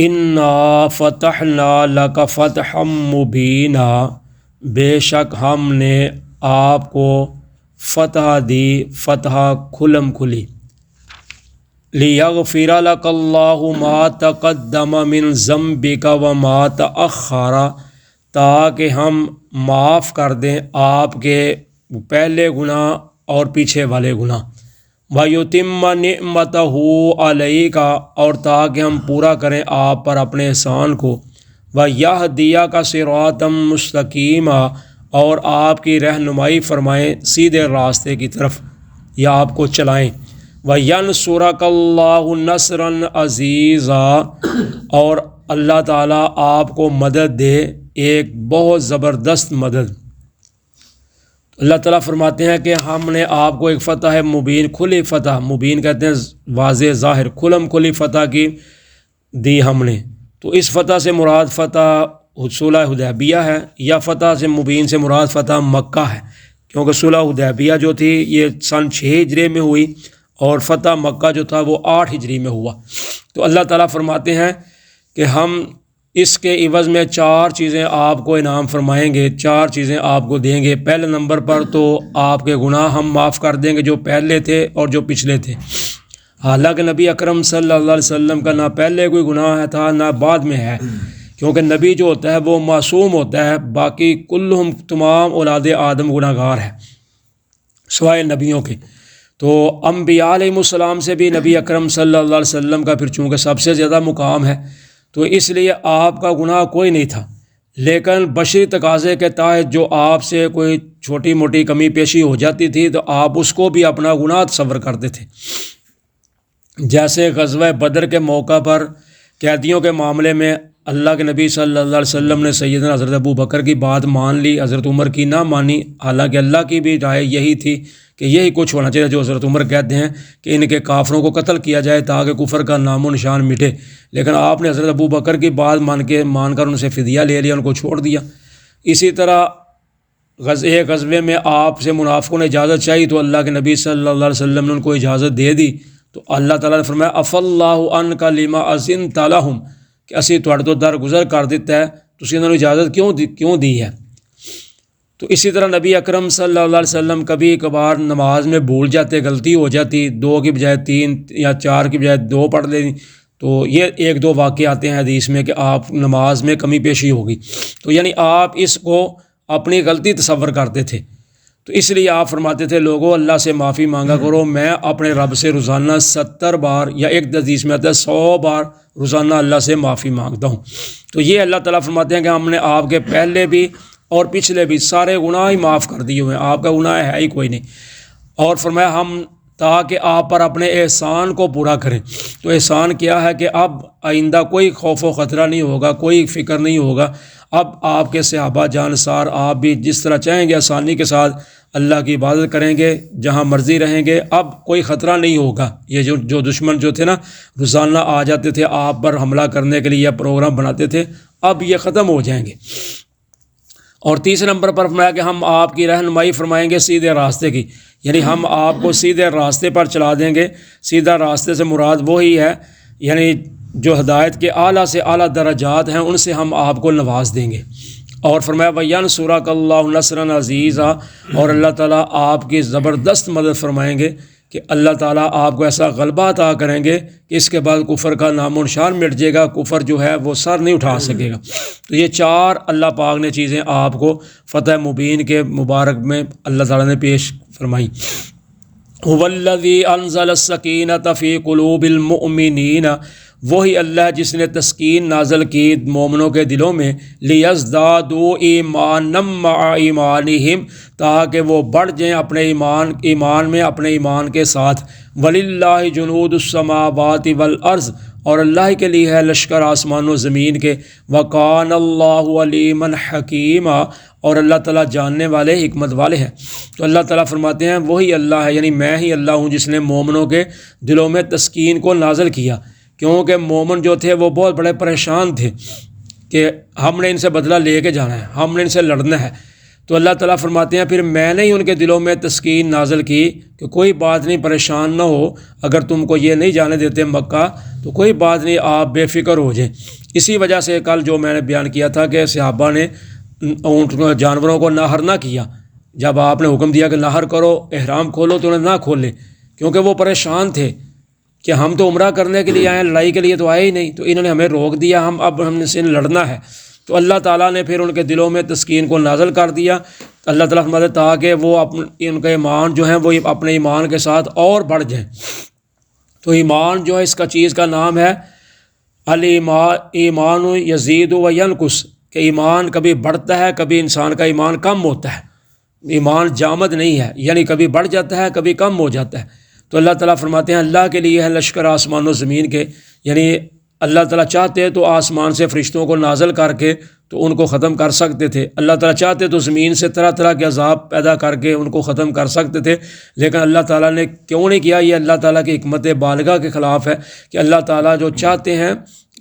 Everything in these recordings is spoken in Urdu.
انا فتحنا لک فتحا مبینا، بے شک ہم نے آپ کو فتح دی، فتح کھلم کھلی۔ لیغفر لک اللہ ما تقدم من ذنبک وما تأخر، تاکہ ہم معاف کر دیں آپ کے پہلے گناہ اور پیچھے والے گناہ۔ وَيُتِمَّ نِعْمَتَهُ عَلَيْكَ، اور تاکہ ہم پورا کریں آپ پر اپنے احسان کو۔ وَيَهْدِيَكَ صِرَاطًا مُسْتَقِيمًا، اور آپ کی رہنمائی فرمائیں سیدھے راستے کی طرف، یا آپ کو چلائیں۔ وَيَنْصُرَكَ اللَّهُ نَصْرًا عَزِيزًا، اور اللہ تعالیٰ آپ کو مدد دے، ایک بہت زبردست مدد۔ اللہ تعالیٰ فرماتے ہیں کہ ہم نے آپ کو ایک فتح مبین، کھلی فتح، مبین کہتے ہیں واضح ظاہر، کھلم کھلی فتح کی دی ہم نے۔ تو اس فتح سے مراد فتح صلح حدیبیہ ہے، یا فتح سے مبین سے مراد فتح مکہ ہے، کیونکہ صلح حدیبیہ جو تھی یہ سن 6 ہجری میں ہوئی، اور فتح مکہ جو تھا وہ 8 ہجری میں ہوا۔ تو اللہ تعالیٰ فرماتے ہیں کہ ہم اس کے عوض میں 4 چیزیں آپ کو انعام فرمائیں گے، 4 چیزیں آپ کو دیں گے۔ پہلے نمبر پر تو آپ کے گناہ ہم معاف کر دیں گے، جو پہلے تھے اور جو پچھلے تھے۔ حالانکہ نبی اکرم صلی اللہ علیہ وسلم کا نہ پہلے کوئی گناہ تھا نہ بعد میں ہے، کیونکہ نبی جو ہوتا ہے وہ معصوم ہوتا ہے، باقی کلہم تمام اولاد آدم گناہ گار ہے سوائے نبیوں کے۔ تو انبیاء علیہ السلام سے بھی نبی اکرم صلی اللہ علیہ وسلم کا پھر چونکہ سب سے زیادہ مقام ہے، تو اس لیے آپ کا گناہ کوئی نہیں تھا، لیکن بشری تقاضے کے تحت جو آپ سے کوئی چھوٹی موٹی کمی پیشی ہو جاتی تھی تو آپ اس کو بھی اپنا گناہ تصور کرتے تھے۔ جیسے غزوہ بدر کے موقع پر قیدیوں کے معاملے میں اللہ کے نبی صلی اللہ علیہ وسلم نے سیدنا حضرت ابو بکر کی بات مان لی، حضرت عمر کی نہ مانی، حالانکہ اللہ کی بھی رائے یہی تھی کہ یہی کچھ ہونا چاہیے جو حضرت عمر کہتے ہیں کہ ان کے کافروں کو قتل کیا جائے تاکہ کفر کا نام و نشان مٹے، لیکن آپ نے حضرت ابو بکر کی بات مان کر ان سے فدیہ لے لیا، ان کو چھوڑ دیا۔ اسی طرح غزوے میں آپ سے منافقوں نے اجازت چاہی تو اللہ کے نبی صلی اللہ علیہ وسلم نے ان کو اجازت دے دی، تو اللہ تعالیٰ نے فرمایا اف اللہ عنک لما اذنت لہم، کہ اسی تواڈے تو درگزر کر دیتا ہے، تسی انہوں نے اجازت کیوں دی ہے۔ تو اسی طرح نبی اکرم صلی اللہ علیہ وسلم کبھی کبھار نماز میں بھول جاتے، غلطی ہو جاتی، 2 کی بجائے 3 یا 4 کی بجائے 2 پڑھ لیں، تو یہ 1-2 واقعے آتے ہیں حدیث میں کہ آپ نماز میں کمی پیشی ہوگی، تو یعنی آپ اس کو اپنی غلطی تصور کرتے تھے، تو اس لیے آپ فرماتے تھے لوگوں اللہ سے معافی مانگا کرو، میں اپنے رب سے روزانہ 70 بار یا ایک حدیث میں آتا ہے 100 بار روزانہ اللہ سے معافی مانگتا ہوں۔ تو یہ اللہ تعالیٰ فرماتے ہیں کہ ہم نے آپ کے پہلے بھی اور پچھلے بھی سارے گناہ ہی معاف کر دیے ہوئے ہیں، آپ کا گناہ ہے ہی کوئی نہیں۔ اور فرمایا ہم تاکہ آپ پر اپنے احسان کو پورا کریں، تو احسان کیا ہے کہ اب آئندہ کوئی خوف و خطرہ نہیں ہوگا، کوئی فکر نہیں ہوگا، اب آپ کے صحابہ جانسار آپ بھی جس طرح چاہیں گے آسانی کے ساتھ اللہ کی عبادت کریں گے، جہاں مرضی رہیں گے، اب کوئی خطرہ نہیں ہوگا۔ یہ جو دشمن جو تھے نا روزانہ آ جاتے تھے آپ پر حملہ کرنے کے لیے یا پروگرام بناتے تھے، اب یہ ختم ہو جائیں گے۔ اور تیسرے نمبر پر فرمایا کہ ہم آپ کی رہنمائی فرمائیں گے سیدھے راستے کی، یعنی ہم آپ کو سیدھے راستے پر چلا دیں گے۔ سیدھا راستے سے مراد وہی ہے یعنی جو ہدایت کے اعلیٰ سے اعلیٰ درجات ہیں ان سے ہم آپ کو نواز دیں گے۔ اور فرمایا وَيَنْصُرَكَ اللَّهُ نَصْرًا عَزِيزًا، اور اللہ تعالیٰ آپ کی زبردست مدد فرمائیں گے کہ اللہ تعالیٰ آپ کو ایسا غلبہ عطا کریں گے کہ اس کے بعد کفر کا نام و نشان مٹ جائے گا، کفر جو ہے وہ سر نہیں اٹھا سکے گا۔ تو یہ 4 اللہ پاک نے چیزیں آپ کو فتح مبین کے مبارک میں اللہ تعالیٰ نے پیش فرمائی۔ هُوَ الَّذِي أَنزَلَ السَّكِينَةَ فِي قُلُوبِ الْمُؤْمِنِينَ، وہی اللہ جس نے تسکین نازل کی مومنوں کے دلوں میں، لِيَزْدَادُوا إِيمَانًا مَعَ إِيمَانِهِمْ، تاکہ وہ بڑھ جائیں اپنے ایمان میں اپنے ایمان کے ساتھ۔ وَلِلَّهِ جُنُودُ السَّمَاوَاتِ وَالْأَرْضِ، اور اللہ کے لیے ہے لشکر آسمان و زمین کے۔ وَكَانَ اللَّهُ عَلِيمًا حَكِيمًا، اور اللہ تعالیٰ جاننے والے حکمت والے ہیں۔ تو اللہ تعالیٰ فرماتے ہیں وہی اللہ ہے، یعنی میں ہی اللہ ہوں جس نے مومنوں کے دلوں میں تسکین کو نازل کیا، کیونکہ مومن جو تھے وہ بہت بڑے پریشان تھے کہ ہم نے ان سے بدلہ لے کے جانا ہے، ہم نے ان سے لڑنا ہے۔ تو اللہ تعالیٰ فرماتے ہیں پھر میں نے ہی ان کے دلوں میں تسکین نازل کی کہ کوئی بات نہیں، پریشان نہ ہو، اگر تم کو یہ نہیں جانے دیتے مکہ تو کوئی بات نہیں، آپ بے فکر ہو جائیں۔ اسی وجہ سے کل جو میں نے بیان کیا تھا کہ صحابہ نے جانوروں کو نہر نہ کیا، جب آپ نے حکم دیا کہ نہر کرو، احرام کھولو، تو انہیں نہ کھولے، کیونکہ وہ پریشان تھے کہ ہم تو عمرہ کرنے کے لیے آئے ہیں، لڑائی کے لیے تو آئے ہی نہیں، تو انہوں نے ہمیں روک دیا، اب ہم سے لڑنا ہے۔ تو اللہ تعالیٰ نے پھر ان کے دلوں میں تسکین کو نازل کر دیا۔ اللہ تعالیٰ فرماتے تاکہ وہ ان کا ایمان جو ہے وہ اپنے ایمان کے ساتھ اور بڑھ جائیں۔ تو ایمان جو ہے اس کا چیز کا نام ہے ایمان یزید و ینقص، کہ ایمان کبھی بڑھتا ہے، کبھی انسان کا ایمان کم ہوتا ہے۔ ایمان جامد نہیں ہے، یعنی کبھی بڑھ جاتا ہے، کبھی کم ہو جاتا ہے۔ تو اللہ تعالیٰ فرماتے ہیں اللہ کے لیے ہے لشکر آسمان و زمین کے، یعنی اللہ تعالیٰ چاہتے تو آسمان سے فرشتوں کو نازل کر کے تو ان کو ختم کر سکتے تھے، اللہ تعالیٰ چاہتے تو زمین سے طرح طرح کے عذاب پیدا کر کے ان کو ختم کر سکتے تھے، لیکن اللہ تعالیٰ نے کیوں نہیں کیا؟ یہ اللہ تعالیٰ کی حکمت بالغہ کے خلاف ہے کہ اللہ تعالیٰ جو چاہتے ہیں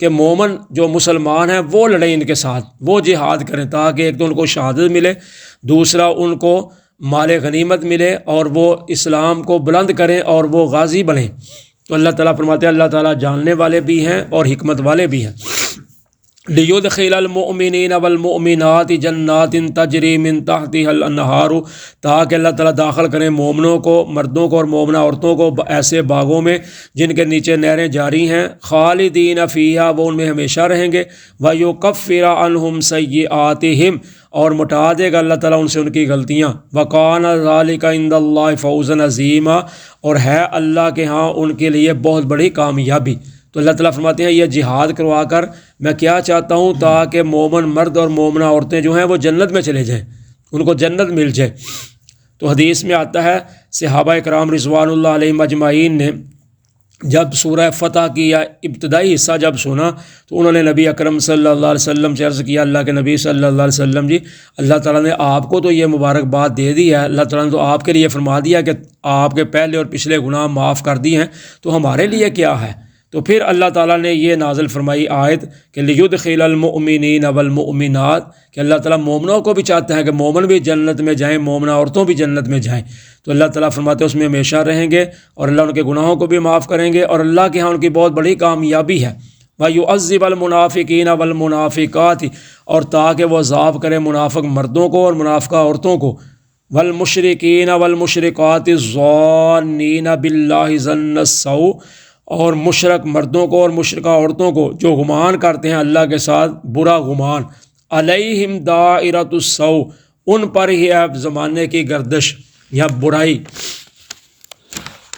کہ مومن جو مسلمان ہیں وہ لڑیں ان کے ساتھ، وہ جہاد کریں، تاکہ ایک تو ان کو شہادت ملے، دوسرا ان کو مال غنیمت ملے، اور وہ اسلام کو بلند کریں اور وہ غازی بنیں۔ تو اللہ تعالیٰ فرماتے ہیں اللہ تعالیٰ جاننے والے بھی ہیں اور حکمت والے بھی ہیں۔ لِيُدْخِلَ الْمُؤْمِنِينَ وَالْمُؤْمِنَاتِ جَنَّاتٍ تَجْرِي مِن تَحْتِهَا الْأَنْهَارُ، تاکہ اللہ تعالیٰ داخل کریں مومنوں کو، مردوں کو اور مومنہ عورتوں کو ایسے باغوں میں جن کے نیچے نہریں جاری ہیں، خالدین فیہا، وہ ان میں ہمیشہ رہیں گے، وَيُكَفِّرَ عَنْهُمْ سَيِّئَاتِهِمْ، اور مٹا دے گا اللہ تعالیٰ ان سے ان کی غلطیاں، وَكَانَ ذَلِكَ عِندَ اللَّهِ فَوْزًا عَظِيمًا، اور ہے اللہ کے ہاں ان کے لیے بہت بڑی کامیابی۔ تو اللہ تعالیٰ فرماتے ہیں یہ جہاد کروا کر میں کیا چاہتا ہوں؟ تاکہ مومن مرد اور مومنہ عورتیں جو ہیں وہ جنت میں چلے جائیں، ان کو جنت مل جائے۔ تو حدیث میں آتا ہے صحابہ کرام رضوان اللہ علیہم اجمعین نے جب سورہ فتح کی یا ابتدائی حصہ جب سنا تو انہوں نے نبی اکرم صلی اللہ علیہ وسلم سے عرض کیا، اللہ کے نبی صلی اللہ علیہ وسلم جی، اللہ تعالیٰ نے آپ کو تو یہ مبارکباد دے دی ہے، اللہ تعالیٰ نے تو آپ کے لیے فرما دیا کہ آپ کے پہلے اور پچھلے گناہ معاف کر دیے ہیں، تو ہمارے لیے کیا ہے؟ تو پھر اللہ تعالیٰ نے یہ نازل فرمائی آیت کہ لِيُدْخِلَ الْمُؤْمِنِينَ وَالْمُؤْمِنَاتِ، کہ اللہ تعالیٰ مومنوں کو بھی چاہتا ہے کہ مومن بھی جنت میں جائیں، مومنہ عورتوں بھی جنت میں جائیں۔ تو اللہ تعالیٰ فرماتے ہیں اس میں ہمیشہ رہیں گے، اور اللہ ان کے گناہوں کو بھی معاف کریں گے، اور اللہ کے ہاں ان کی بہت بڑی کامیابی ہے۔ وَيُعَذِّبَ الْمُنَافِقِينَ وَالْمُنَافِقَاتِ، اور تاکہ وہ عذاب کرے منافق مردوں کو اور منافقہ عورتوں کو، وَالْمُشْرِكِينَ وَالْمُشْرِكَاتِ الظَّانِّينَ بِاللَّهِ ظَنَّ السَّوْءِ، اور مشرک مردوں کو اور مشرکہ عورتوں کو جو گمان کرتے ہیں اللہ کے ساتھ برا گمان، علیہم دائرۃ السوء، ان پر ہی ہے زمانے کی گردش یا برائی،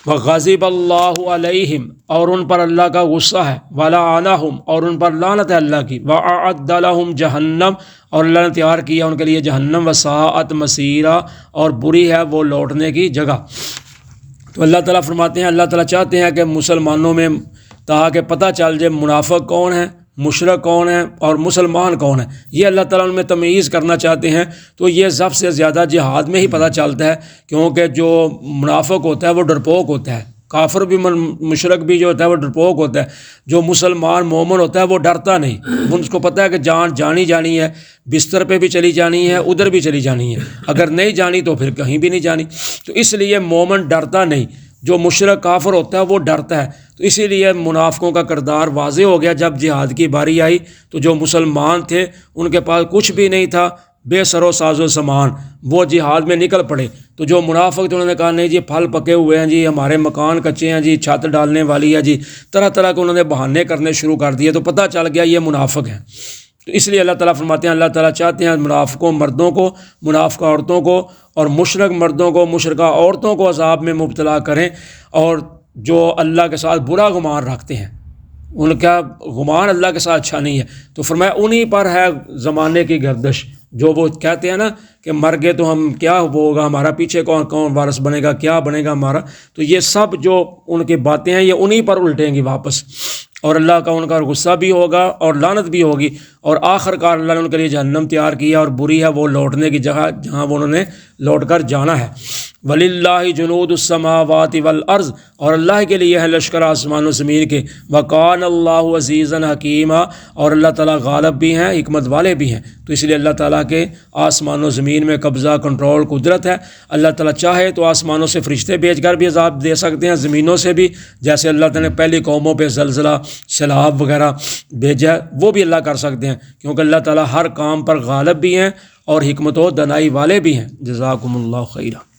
وغضب اللہ علیہم، اور ان پر اللہ کا غصہ ہے، ولعنہم، اور ان پر لعنت ہے اللہ کی، واعد لہم جہنم، اور اللہ نے تیار کیا ان کے لیے جہنم، وساءت مصیرا، اور بری ہے وہ لوٹنے کی جگہ۔ تو اللہ تعالیٰ فرماتے ہیں اللہ تعالیٰ چاہتے ہیں کہ مسلمانوں میں تاکہ پتہ چل جائے منافق کون ہے، مشرک کون ہے اور مسلمان کون ہے، یہ اللہ تعالیٰ ان میں تمیز کرنا چاہتے ہیں۔ تو یہ سب سے زیادہ جہاد میں ہی پتہ چلتا ہے، کیونکہ جو منافق ہوتا ہے وہ ڈرپوک ہوتا ہے، کافر بھی مشرک بھی جو ہوتا ہے وہ ڈرپوک ہوتا ہے، جو مسلمان مومن ہوتا ہے وہ ڈرتا نہیں، وہ اس کو پتہ ہے کہ جان جانی جانی ہے، بستر پہ بھی چلی جانی ہے، ادھر بھی چلی جانی ہے، اگر نہیں جانی تو پھر کہیں بھی نہیں جانی، تو اس لیے مومن ڈرتا نہیں، جو مشرک کافر ہوتا ہے وہ ڈرتا ہے۔ تو اسی لیے منافقوں کا کردار واضح ہو گیا جب جہاد کی باری آئی، تو جو مسلمان تھے ان کے پاس کچھ بھی نہیں تھا، بے سر و ساز و سامان، وہ جہاد میں نکل پڑے۔ تو جو منافق تھے انہوں نے کہا نہیں جی پھل پکے ہوئے ہیں جی، ہمارے مکان کچے ہیں جی، چھت ڈالنے والی ہے جی، طرح طرح کے انہوں نے بہانے کرنے شروع کر دیے، تو پتہ چل گیا یہ منافق ہیں۔ تو اس لیے اللہ تعالیٰ فرماتے ہیں اللہ تعالیٰ چاہتے ہیں منافقوں مردوں کو، منافقہ عورتوں کو اور مشرک مردوں کو، مشرکہ عورتوں کو عذاب میں مبتلا کریں، اور جو اللہ کے ساتھ برا گمان رکھتے ہیں ان کا گمان اللہ کے ساتھ اچھا نہیں ہے، تو فرمایا انہی پر ہے زمانے کی گردش، جو وہ کہتے ہیں نا کہ مر گئے تو ہم کیا ہوگا، ہمارا پیچھے کون وارث بنے گا، کیا بنے گا ہمارا، تو یہ سب جو ان کی باتیں ہیں یہ انہی پر الٹیں گی واپس، اور اللہ کا ان کا غصہ بھی ہوگا اور لعنت بھی ہوگی، اور آخر کار اللہ نے ان کے لیے جہنم تیار کیا، اور بری ہے وہ لوٹنے کی جگہ جہاں وہ انہوں نے لوٹ کر جانا ہے۔ وَلِلَّهِ جُنُودُ السَّمَاوَاتِ وَالْأَرْضِ، اور اللہ کے لیے ہے لشکر آسمان و زمین کے، وَكَانَ اللَّهُ عَزِيزًا حَكِيمًا، اور اللہ تعالیٰ غالب بھی ہیں، حکمت والے بھی ہیں۔ تو اس لیے اللہ تعالیٰ کے آسمان و زمین میں قبضہ، کنٹرول، قدرت ہے۔ اللہ تعالیٰ چاہے تو آسمانوں سے فرشتے بھیج کر بھی عذاب دے سکتے ہیں، زمینوں سے بھی، جیسے اللہ تعالیٰ نے پہلی قوموں پہ زلزلہ، سیلاب وغیرہ بھیجا، وہ بھی اللہ کر سکتے ہیں، کیونکہ اللہ تعالیٰ ہر کام پر غالب بھی ہیں اور حکمت و دانائی والے بھی ہیں۔ جزاکم اللہ خیرہ۔